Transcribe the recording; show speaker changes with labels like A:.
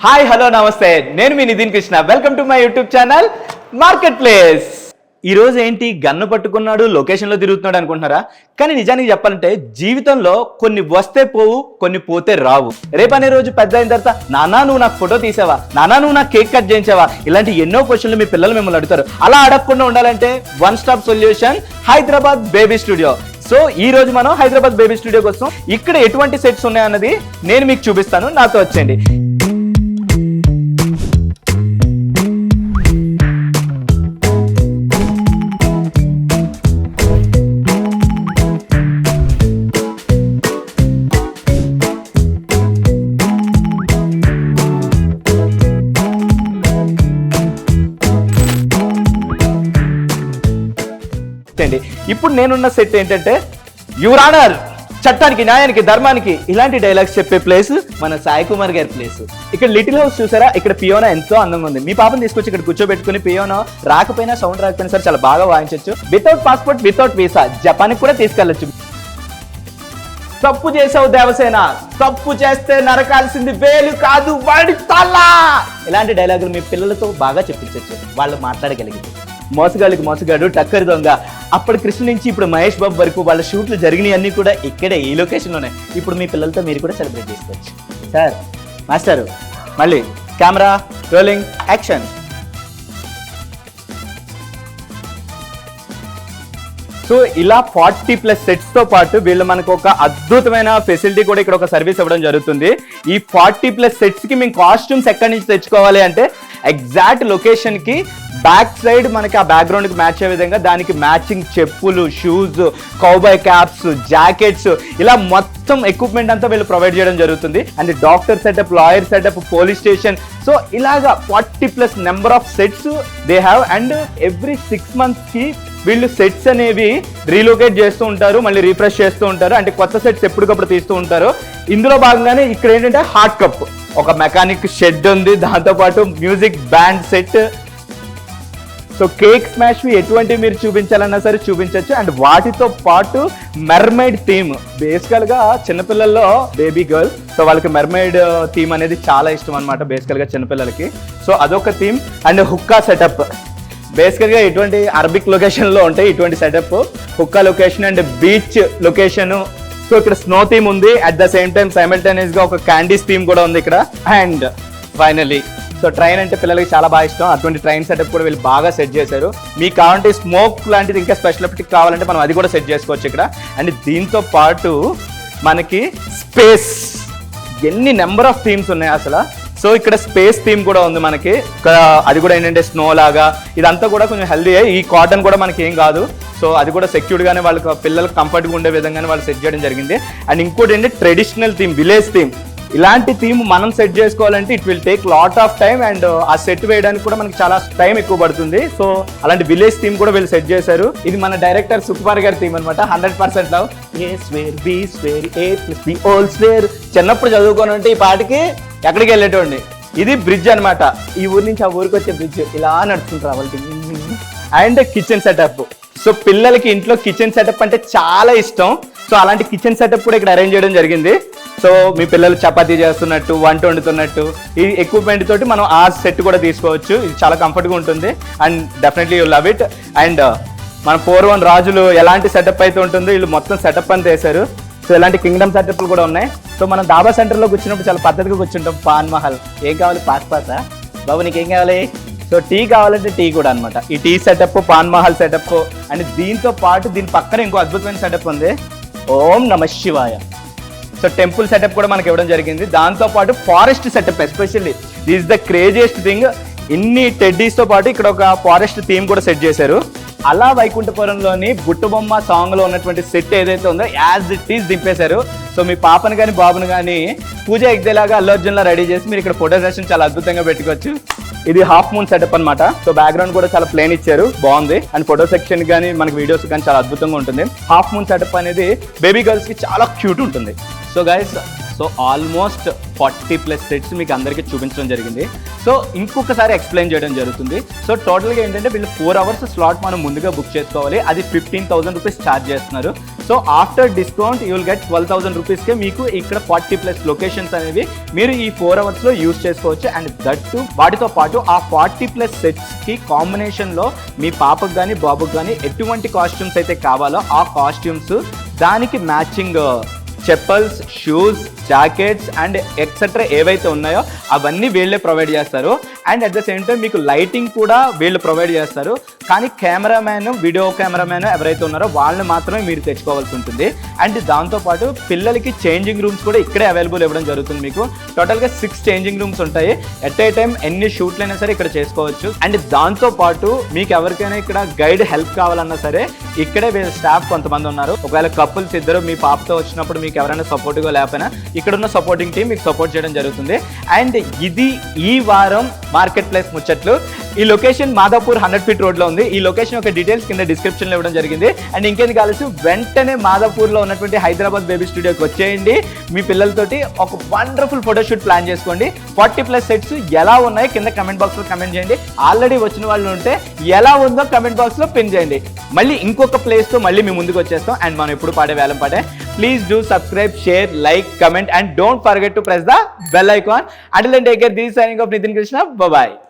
A: Hi hello నమస్తే, నేను మీ Nitin Krishna. Welcome to my YouTube channel marketplace. ఈ రోజు ఏంటి గన్ను పట్టుకున్నాడు లొకేషన్లో తిరుగుతున్నాడు అనుకుంటున్నారా? కానీ నిజానికి చెప్పాలంటే జీవితంలో కొన్ని వస్తే పోవు, కొన్ని పోతే రావు. రేపనే రోజు పెద్ద అయిన తర్వాత నానా నువ్వు నాకు ఫోటో తీసావా, నానా నువ్వు నాకు కేక్ కట్ చేయించావా, ఇలాంటి ఎన్నో క్వశ్చన్లు మీ పిల్లలు మిమ్మల్ని అడుగుతారు. అలా అడగకుండా ఉండాలంటే one stop solution Hyderabad baby studio. So ఈ రోజు మనం హైదరాబాద్ బేబీ స్టూడియో కోసం ఇక్కడ ఎటువంటి సెట్స్ ఉన్నాయన్నది నేను మీకు చూపిస్తాను. నాతో వచ్చేయండి. ఇప్పుడు నేనున్న సెట్ ఏంటంటే యువర్ ఆనర్, చట్టానికి న్యాయానికి ధర్మానికి ఇలాంటి డైలాగ్స్ చెప్పే ప్లేస్ మన సాయి కుమార్ గారి ప్లేస్. ఇక్కడ లిటిల్ హౌస్ చూసారా? ఇక్కడ పియోనా ఎంతో అందంగా ఉంది. మీ పాపని తీసుకొచ్చి ఇక్కడ కూర్చోబెట్టుకుని పియోనా రాకపోయినా సౌండ్ రాకపోయినా సరే చాలా బాగా వాయించవచ్చు. వితౌట్ పాస్పోర్ట్, వితౌట్ వీసా జపాన్కి కూడా తీసుకెళ్లొచ్చు. తప్పు చేసావు దేవసేన, తప్పు చేస్తే నరకాల్సింది వేలు కాదు వాడి తల. ఇలాంటి డైలాగులు మీ పిల్లలతో బాగా చెప్పించవచ్చు, వాళ్ళు మాట్లాడగలిగింది. మోసగాళ్ళకి మోసగాడు, టక్కరి దొంగ, అప్పటి కృష్ణ నుంచి ఇప్పుడు మహేష్ బాబు వరకు వాళ్ళ షూట్లు జరిగినాయి అన్నీ కూడా ఇక్కడే ఈ లొకేషన్లోనే. ఇప్పుడు మీ పిల్లలతో మీరు కూడా సెలబ్రేట్ చేసుకోవచ్చు. సార్, మాస్టర్, మళ్ళీ కెమెరా రోలింగ్, యాక్షన్. సో ఇలా 40+ సెట్స్ తో పాటు వీళ్ళు మనకు ఒక అద్భుతమైన ఫెసిలిటీ కూడా ఇక్కడ ఒక సర్వీస్ ఇవ్వడం జరుగుతుంది. ఈ 40+ సెట్స్ కి మేము కాస్ట్యూమ్స్ ఎక్కడి నుంచి తెచ్చుకోవాలి అంటే ఎగ్జాక్ట్ లొకేషన్ కి బ్యాక్ సైడ్ మనకి ఆ బ్యాక్గ్రౌండ్ కి మ్యాచ్ అయ్యే విధంగా దానికి మ్యాచింగ్ చెప్పులు, షూస్, కౌబాయ్ క్యాప్స్, జాకెట్స్, ఇలా మొత్తం ఎక్విప్మెంట్ అంతా వీళ్ళు ప్రొవైడ్ చేయడం జరుగుతుంది. And doctor setup, lawyer setup, police station, so ఇలాగా 40+ number of sets they have. And every 6 months కి వీళ్ళు సెట్స్ అనేవి రీలొకేట్ చేస్తూ ఉంటారు, మళ్ళీ రీఫ్రెష్ చేస్తూ ఉంటారు. అంటే కొత్త సెట్స్ ఎప్పటికప్పుడు తీస్తూ ఉంటారు. ఇందులో భాగంగానే ఇక్కడ ఏంటంటే హాట్ కప్, ఒక మెకానిక్ షెడ్ ఉంది, దాంతోపాటు music band set. So cake smash ఎటువంటివి మీరు చూపించాలన్నా సరే చూపించవచ్చు. అండ్ వాటితో పాటు మెర్మైడ్ థీమ్, బేసికల్ గా చిన్నపిల్లల్లో బేబీ గర్ల్, సో వాళ్ళకి మెర్మైడ్ థీమ్ అనేది చాలా ఇష్టం అనమాట బేసికల్ గా చిన్నపిల్లలకి. సో అదొక థీమ్. అండ్ హుక్కా సెటప్, బేసికల్ గా ఇటువంటి అరబిక్ లొకేషన్ లో ఉంటాయి ఇటువంటి setup, hookah location and beach location. So ఇక్కడ స్నో థీమ్ ఉంది, at the same time simultaneous గా ఒక క్యాండీస్ థీమ్ కూడా ఉంది ఇక్కడ. అండ్ ఫైనలీ సో ట్రైన్ అంటే పిల్లలకి చాలా బాగా ఇష్టం, అటువంటి ట్రైన్ సెటప్ కూడా వీళ్ళు బాగా సెట్ చేశారు. మీకు కావాలంటే స్మోక్ లాంటిది ఇంకా స్పెషల్ ఎఫెక్ట్ కావాలంటే మనం అది కూడా సెట్ చేసుకోవచ్చు ఇక్కడ. అండ్ దీంతో పాటు మనకి స్పేస్, ఎన్ని నెంబర్ ఆఫ్ థీమ్స్ ఉన్నాయి అసలు. సో ఇక్కడ స్పేస్ థీమ్ కూడా ఉంది మనకి, అది కూడా ఏంటంటే స్నో లాగా. ఇదంతా కూడా కొంచెం హెల్దీ. ఈ కాటన్ కూడా మనకి ఏం కాదు. సో అది కూడా సెక్యూర్డ్ గానే వాళ్ళకి పిల్లలకు కంఫర్ట్గా ఉండే విధంగానే వాళ్ళు సెట్ చేయడం జరిగింది. అండ్ ఇంకోటి ఏంటంటే ట్రెడిషనల్ థీమ్, విలేజ్ థీమ్. ఇలాంటి థీమ్ మనం సెట్ చేసుకోవాలంటే it will take lot of time. And ఆ సెట్ వేయడానికి కూడా మనకి చాలా టైం ఎక్కువ పడుతుంది. సో అలాంటి విలేజ్ థీమ్ కూడా వీళ్ళు సెట్ చేశారు. ఇది మన డైరెక్టర్ సుకుమార్ గారి థీమ్ అనమాట. 100% లవ్. ఏ స్వేర్, బి స్వేర్, ఏ ప్లస్ బి హోల్ స్వేర్. చిన్నప్పుడు చదువుకొని ఉంటే ఈ పాటికి ఎక్కడికి వెళ్ళేటోండి. ఇది బ్రిడ్జ్ అనమాట, ఈ ఊరి నుంచి ఆ ఊరికి వచ్చే బ్రిడ్జ్, ఇలా నడుచుకుంటారు వాళ్ళకి. And kitchen setup. సో పిల్లలకి ఇంట్లో కిచెన్ సెటప్ అంటే చాలా ఇష్టం. సో అలాంటి కిచెన్ సెటప్ కూడా ఇక్కడ అరేంజ్ చేయడం జరిగింది. సో మీ పిల్లలు చపాతీ చేస్తున్నట్టు, వంట వండుతున్నట్టు ఈ ఎక్విప్మెంట్ తోటి మనం ఆ సెట్ కూడా తీసుకోవచ్చు. ఇది చాలా కంఫర్ట్గా ఉంటుంది. And definitely you love it. And మన పూర్వం రాజులు ఎలాంటి సెటప్ అయితే ఉంటుందో వీళ్ళు మొత్తం సెటప్ అంతా వేశారు. సో ఇలాంటి కింగ్డమ్ సెటప్లు కూడా ఉన్నాయి. సో మనం దాబా సెంటర్లో కూర్చున్నప్పుడు చాలా పద్ధతిగా కూర్చుంటాం. పాన్ మహల్, ఏం కావాలి? పాస్తా బాబు, నీకేం కావాలి? సో టీ కావాలంటే టీ కూడా అనమాట. ఈ tea setup, Paan Mahal setup. And దీంతో పాటు దీని పక్కన ఇంకో అద్భుతమైన సెటప్ ఉంది, ఓం నమ శివాయ. సో టెంపుల్ సెటప్ కూడా మనకి ఇవ్వడం జరిగింది. దాంతో పాటు forest setup, especially this is the craziest thing. ఇన్ని టెడ్డీస్తో పాటు ఇక్కడ ఒక ఫారెస్ట్ థీమ్ కూడా సెట్ చేశారు. అలా వైకుంఠపురంలోని బుట్టబొమ్మ సాంగ్ లో ఉన్నటువంటి సెట్ ఏదైతే ఉందో యాజ్ ఇట్ ఈస్ దింపేశారు. సో మీ పాపను కానీ బాబును కానీ పూజ ఎగ్దేలాగా అల్లు అర్జున్ లా రెడీ చేసి మీరు ఇక్కడ ఫోటో సెషన్ చాలా అద్భుతంగా పెట్టుకోవచ్చు. ఇది హాఫ్ మూన్ సెటప్ అనమాట. సో బ్యాక్గ్రౌండ్ కూడా చాలా ప్లేన్ ఇచ్చారు, బాగుంది. అండ్ ఫోటో సెక్షన్ కానీ మనకి వీడియోస్ కానీ చాలా అద్భుతంగా ఉంటుంది. హాఫ్ మూన్ సెటప్ అనేది బేబీ గర్ల్స్ కి చాలా క్యూట్ ఉంటుంది. So guys, so almost 40+ sets మీకు అందరికీ చూపించడం జరిగింది. సో ఇంకొకసారి ఎక్స్ప్లెయిన్ చేయడం జరుగుతుంది. సో టోటల్గా ఏంటంటే వీళ్ళు 4 hours స్లాట్ మనం ముందుగా బుక్ చేసుకోవాలి. అది 15,000 రూపీస్ ఛార్జ్ చేస్తున్నారు. So after discount you will get 12,000 రూపీస్కే మీకు ఇక్కడ 40+ లొకేషన్స్ అనేవి మీరు ఈ 4 hours యూజ్ చేసుకోవచ్చు. అండ్ దట్టు వాటితో పాటు ఆ 40+ సెట్స్కి కాంబినేషన్లో మీ పాపకు కానీ బాబుకు కానీ ఎటువంటి కాస్ట్యూమ్స్ అయితే కావాలో ఆ కాస్ట్యూమ్స్, దానికి matching chappals, shoes, jackets and etcetera ఏవైతే ఉన్నాయో అవన్నీ వీళ్ళే ప్రొవైడ్ చేస్తారు. And at the same time మీకు లైటింగ్ కూడా వీళ్ళు ప్రొవైడ్ చేస్తారు. కానీ కెమెరామ్యాన్, వీడియో కెమెరామ్యాన్ ఎవరైతే ఉన్నారో వాళ్ళని మాత్రమే మీరు తెచ్చుకోవాల్సి ఉంటుంది. అండ్ దాంతోపాటు పిల్లలకి చేంజింగ్ రూమ్స్ కూడా ఇక్కడే అవైలబుల్ ఇవ్వడం జరుగుతుంది. మీకు టోటల్గా 6 చేంజింగ్ రూమ్స్ ఉంటాయి. ఎట్ ఏ టైం ఎన్ని షూట్లైనా సరే ఇక్కడ చేసుకోవచ్చు. అండ్ దాంతోపాటు మీకు ఎవరికైనా ఇక్కడ గైడ్ హెల్ప్ కావాలన్నా సరే ఇక్కడే వీళ్ళ స్టాఫ్ కొంతమంది ఉన్నారు. ఒకవేళ కపుల్స్ ఇద్దరు మీ పాపతో వచ్చినప్పుడు మీకు ఎవరైనా సపోర్ట్గా లేకపోయినా ఇక్కడ ఉన్న సపోర్టింగ్ టీం మీకు సపోర్ట్ చేయడం జరుగుతుంది. అండ్ ఇది ఈ వారం మార్కెట్ ప్లేస్ ముచ్చట్లు. ఈ లొకేషన్ మాదాపూర్ 100 feet రోడ్లో ఉంది. ఈ లొకేషన్ యొక్క డీటెయిల్స్ కింద డిస్క్రిప్షన్లో ఇవ్వడం జరిగింది. అండ్ ఇంకేంది కావాల్సి వెంటనే మాదాపూర్లో ఉన్నటువంటి హైదరాబాద్ బేబీ స్టూడియోకి వచ్చేయండి. మీ పిల్లలతోటి ఒక వండర్ఫుల్ ఫోటోషూట్ ప్లాన్ చేసుకోండి. 40+ సెట్స్ ఎలా ఉన్నాయి కింద కమెంట్ బాక్స్లో కమెంట్ చేయండి. ఆల్రెడీ వచ్చిన వాళ్ళు ఉంటే ఎలా ఉందో కమెంట్ బాక్స్లో పిన్ చేయండి. మళ్ళీ ఇంకొక ప్లేస్తో మళ్ళీ మీ ముందుకు వచ్చేస్తాం. అండ్ మనం ఎప్పుడు పాడే వేలం పాడే. Please do subscribe, share, like, comment and don't forget to press the bell icon. Until then, take care. This is signing off Nitin Krishna. Bye-bye.